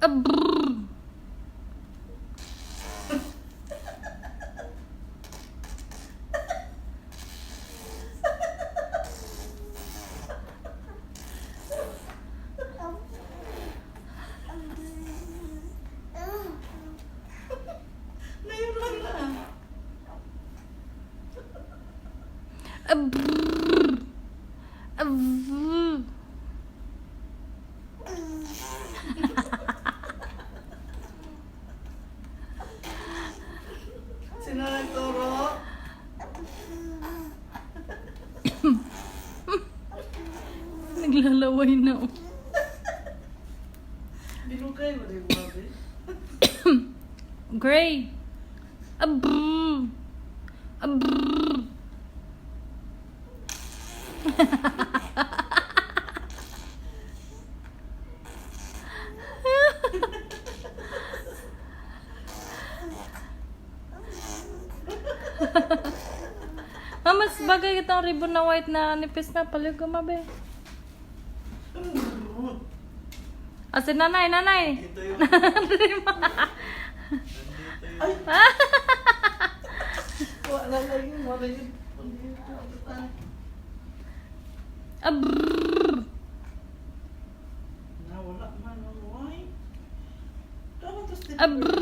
Abrrr. Ngayon lang na. Abrrr. Abrrr. Sino nagturo? Naglalaway na. Binukay mo rin mo, be. Gray. Abrrr. Abrrr. Mas bagay itong ribbon na white na nipis na paligo mabe. Asin nanay, nanay. Ito yung... Ay. Wala lang yun. Abrrr. Nawala man. Why? Dapat tapos dito. Abrrr.